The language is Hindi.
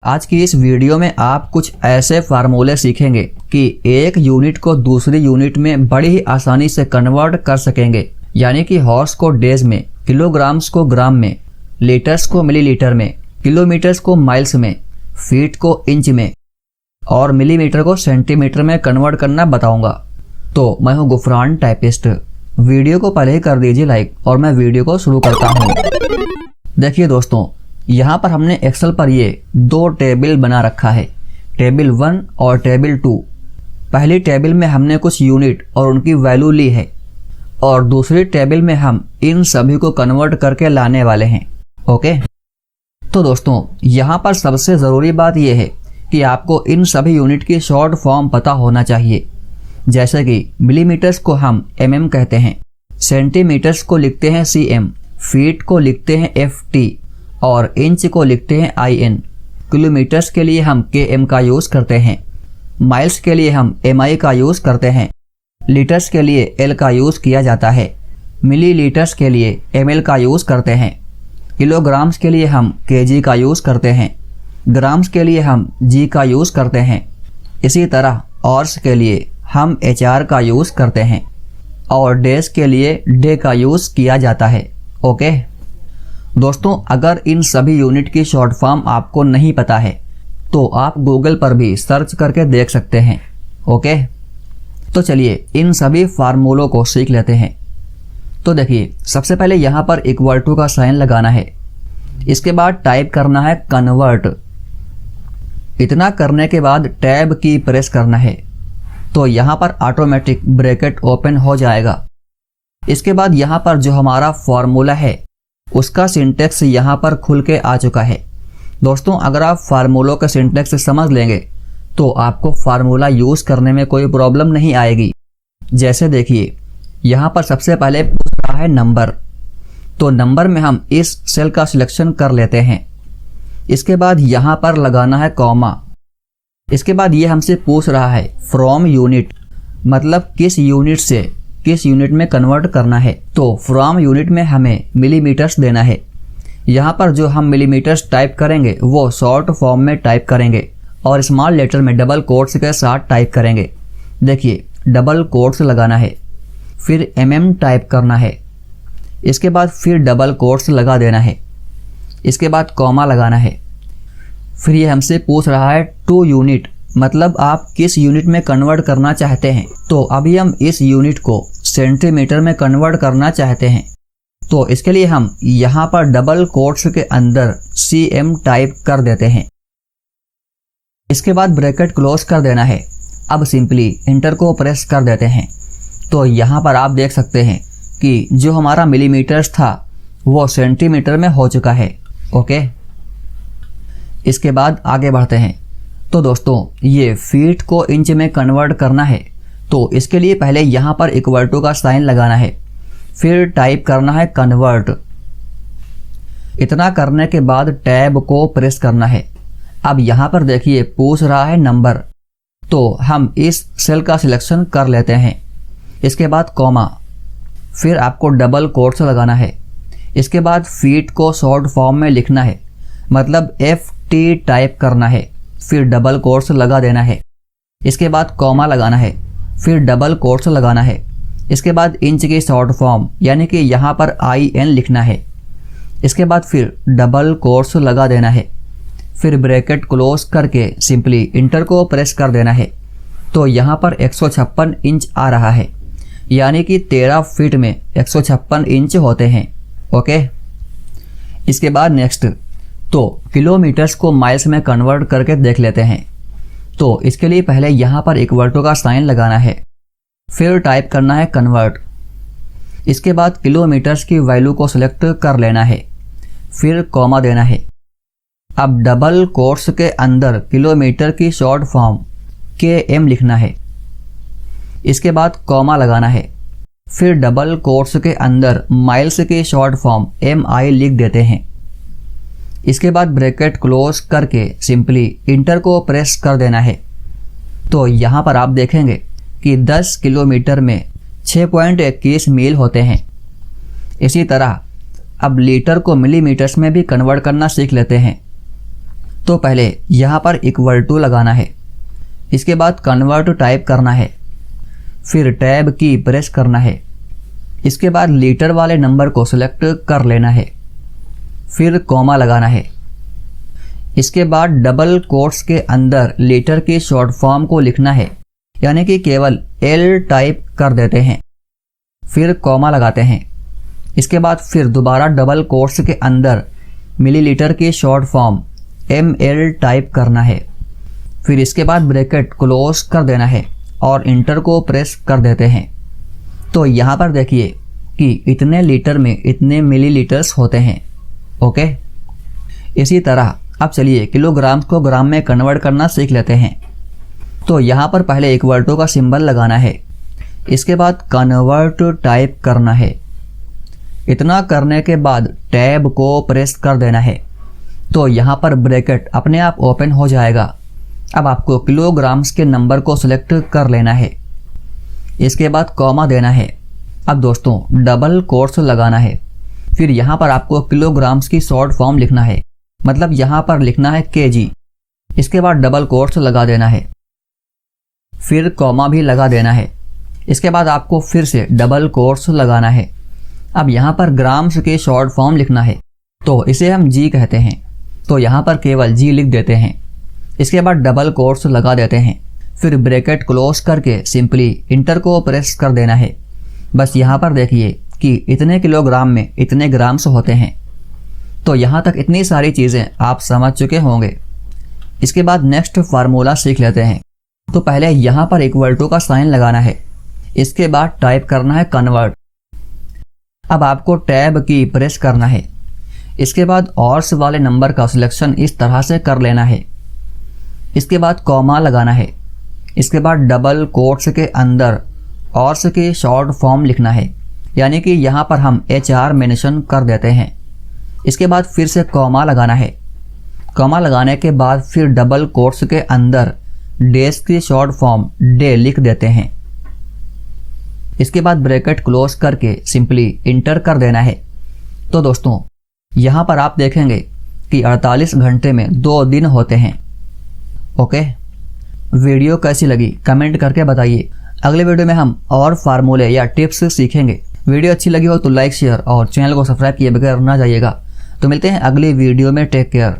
आज की इस वीडियो में आप कुछ ऐसे फार्मूले सीखेंगे कि एक यूनिट को दूसरी यूनिट में बड़ी ही आसानी से कन्वर्ट कर सकेंगे। यानी कि हॉर्स को डेज में, किलोग्राम्स को ग्राम में, लीटर्स को मिलीलीटर में, किलोमीटर्स को माइल्स में, फीट को इंच में और मिलीमीटर को सेंटीमीटर में कन्वर्ट करना बताऊंगा। तो मैं हूं गुफरान टाइपिस्ट। वीडियो को पहले ही कर दीजिए लाइक और मैं वीडियो को शुरू करता हूं। देखिए दोस्तों, यहाँ पर हमने एक्सेल पर ये दो टेबल बना रखा है, टेबल 1 और टेबल 2। पहली टेबल में हमने कुछ यूनिट और उनकी वैल्यू ली है और दूसरी टेबल में हम इन सभी को कन्वर्ट करके लाने वाले हैं। ओके, तो दोस्तों यहाँ पर सबसे ज़रूरी बात यह है कि आपको इन सभी यूनिट की शॉर्ट फॉर्म पता होना चाहिए। जैसे कि मिलीमीटर्स को हम mm कहते हैं, सेंटीमीटर्स को लिखते हैं cm, फीट को लिखते हैं ft और इंच को लिखते हैं in। किलोमीटर्स के लिए हम km का यूज़ करते हैं, माइल्स के लिए हम mi का यूज़ करते हैं, लीटर्स के लिए l का यूज़ किया जाता है, मिलीलीटर्स के लिए ml का यूज़ करते हैं, किलोग्राम्स के लिए हम kg का यूज़ करते हैं, ग्राम्स के लिए हम g का यूज़ करते हैं। इसी तरह ऑर्स के लिए हम HR का यूज़ करते हैं और डेज के लिए डे का यूज़ किया जाता है। ओके दोस्तों, अगर इन सभी यूनिट की शॉर्ट फॉर्म आपको नहीं पता है तो आप गूगल पर भी सर्च करके देख सकते हैं। ओके, तो चलिए इन सभी फार्मूलों को सीख लेते हैं। तो देखिए, सबसे पहले यहाँ पर इक्वल टू का साइन लगाना है। इसके बाद टाइप करना है कन्वर्ट। इतना करने के बाद टैब की प्रेस करना है तो यहाँ पर ऑटोमेटिक ब्रैकेट ओपन हो जाएगा। इसके बाद यहाँ पर जो हमारा फॉर्मूला है उसका सिंटेक्स यहाँ पर खुल के आ चुका है। दोस्तों, अगर आप फार्मूलों का सिंटेक्स समझ लेंगे तो आपको फार्मूला यूज़ करने में कोई प्रॉब्लम नहीं आएगी। जैसे देखिए, यहाँ पर सबसे पहले पूछ रहा है नंबर, तो नंबर में हम इस सेल का सिलेक्शन कर लेते हैं। इसके बाद यहाँ पर लगाना है कॉमा। इसके बाद ये हमसे पूछ रहा है फ्रॉम यूनिट, मतलब किस यूनिट से किस यूनिट में कन्वर्ट करना है। तो फ्रॉम यूनिट में हमें मिलीमीटर्स देना है। यहाँ पर जो हम मिलीमीटर्स टाइप करेंगे वो शॉर्ट फॉर्म में टाइप करेंगे और स्मॉल लेटर में डबल कोट्स के साथ टाइप करेंगे। देखिए, डबल कोट्स लगाना है, फिर mm टाइप करना है, इसके बाद फिर डबल कोट्स लगा देना है, इसके बाद कॉमा लगाना है। फिर ये हमसे पूछ रहा है टू यूनिट, मतलब आप किस यूनिट में कन्वर्ट करना चाहते हैं। तो अभी हम इस यूनिट को सेंटीमीटर में कन्वर्ट करना चाहते हैं, तो इसके लिए हम यहाँ पर डबल कोट्स के अंदर cm टाइप कर देते हैं। इसके बाद ब्रैकेट क्लोज कर देना है। अब सिंपली इंटर को प्रेस कर देते हैं तो यहाँ पर आप देख सकते हैं कि जो हमारा मिलीमीटर्स था वो सेंटीमीटर में हो चुका है। ओके, इसके बाद आगे बढ़ते हैं। तो दोस्तों, ये फीट को इंच में कन्वर्ट करना है तो इसके लिए पहले यहाँ पर इक्वल टू का साइन लगाना है, फिर टाइप करना है कन्वर्ट। इतना करने के बाद टैब को प्रेस करना है। अब यहाँ पर देखिए पूछ रहा है नंबर, तो हम इस सेल का सिलेक्शन कर लेते हैं। इसके बाद कॉमा, फिर आपको डबल कोट्स लगाना है। इसके बाद फीट को शॉर्ट फॉर्म में लिखना है, मतलब FT टाइप करना है, फिर डबल कोट्स लगा देना है। इसके बाद कॉमा लगाना है, फिर डबल कोट्स लगाना है। इसके बाद इंच की शॉर्ट फॉर्म यानी कि यहाँ पर IN लिखना है। इसके बाद फिर डबल कोट्स लगा देना है, फिर ब्रैकेट क्लोज करके सिंपली इंटर को प्रेस कर देना है। तो यहाँ पर 156 इंच आ रहा है, यानी कि 13 फीट में 156 इंच होते हैं। ओके, इसके बाद नेक्स्ट, तो किलोमीटर्स को माइल्स में कन्वर्ट करके देख लेते हैं। तो इसके लिए पहले यहाँ पर इक्वल टू का साइन लगाना है, फिर टाइप करना है कन्वर्ट। इसके बाद किलोमीटर्स की वैल्यू को सिलेक्ट कर लेना है, फिर कॉमा देना है। अब डबल कोट्स के अंदर किलोमीटर की शॉर्ट फॉर्म km लिखना है। इसके बाद कॉमा लगाना है, फिर डबल कोट्स के अंदर माइल्स की शॉर्ट फॉर्म mi लिख देते हैं। इसके बाद ब्रैकेट क्लोज करके सिंपली इंटर को प्रेस कर देना है। तो यहाँ पर आप देखेंगे कि 10 किलोमीटर में 6.21 मील होते हैं। इसी तरह अब लीटर को मिलीमीटर्स में भी कन्वर्ट करना सीख लेते हैं। तो पहले यहाँ पर इक्वल टू लगाना है, इसके बाद कन्वर्ट टाइप करना है, फिर टैब की प्रेस करना है, इसके बाद लीटर वाले नंबर को सिलेक्ट कर लेना है, फिर कॉमा लगाना है, इसके बाद डबल कोट्स के अंदर लीटर की शॉर्ट फॉर्म को लिखना है, यानी कि केवल एल टाइप कर देते हैं, फिर कॉमा लगाते हैं, इसके बाद फिर दोबारा डबल कोट्स के अंदर मिलीलीटर की शॉर्ट फॉर्म ml टाइप करना है, फिर इसके बाद ब्रैकेट क्लोज कर देना है और इंटर को प्रेस कर देते हैं। तो यहाँ पर देखिए कि इतने लीटर में इतने मिलीलीटर्स होते हैं। ओके, इसी तरह अब चलिए किलोग्राम को ग्राम में कन्वर्ट करना सीख लेते हैं। तो यहाँ पर पहले इक्वल टू का सिंबल लगाना है, इसके बाद कन्वर्ट टाइप करना है, इतना करने के बाद टैब को प्रेस कर देना है। तो यहाँ पर ब्रैकेट अपने आप ओपन हो जाएगा। अब आपको किलोग्राम्स के नंबर को सिलेक्ट कर लेना है, इसके बाद कॉमा देना है। अब दोस्तों डबल कोट्स लगाना है, फिर यहाँ पर आपको किलोग्राम्स की शॉर्ट फॉर्म लिखना है, मतलब यहाँ पर लिखना है केजी, इसके बाद डबल कोट्स लगा देना है, फिर कॉमा भी लगा देना है, इसके बाद आपको फिर से डबल कोट्स लगाना है। अब यहाँ पर ग्राम्स की शॉर्ट फॉर्म लिखना है, तो इसे हम जी कहते हैं, तो यहाँ पर केवल जी लिख देते हैं, इसके बाद डबल कोट्स लगा देते हैं, फिर ब्रैकेट क्लोज करके सिंपली इंटर को प्रेस कर देना है। बस यहाँ पर देखिए कि इतने किलोग्राम में इतने ग्राम्स होते हैं। तो यहाँ तक इतनी सारी चीज़ें आप समझ चुके होंगे। इसके बाद नेक्स्ट फार्मूला सीख लेते हैं। तो पहले यहाँ पर इक्वल टू का साइन लगाना है, इसके बाद टाइप करना है कन्वर्ट। अब आपको टैब की प्रेस करना है, इसके बाद ऑर्स वाले नंबर का सिलेक्शन इस तरह से कर लेना है, इसके बाद कॉमा लगाना है, इसके बाद डबल कोट्स के अंदर ऑर्स की शॉर्ट फॉर्म लिखना है, यानी कि यहाँ पर हम HR मेंशन कर देते हैं। इसके बाद फिर से कॉमा लगाना है, कॉमा लगाने के बाद फिर डबल कोट्स के अंदर डेज की शॉर्ट फॉर्म डे लिख देते हैं। इसके बाद ब्रैकेट क्लोज करके सिंपली इंटर कर देना है। तो दोस्तों यहाँ पर आप देखेंगे कि 48 घंटे में 2 दिन होते हैं। ओके, वीडियो कैसी लगी कमेंट करके बताइए। अगले वीडियो में हम और फार्मूले या टिप्स सीखेंगे। वीडियो अच्छी लगी हो तो लाइक शेयर और चैनल को सब्सक्राइब किए बगैर ना जाइएगा। तो मिलते हैं अगली वीडियो में। Take care.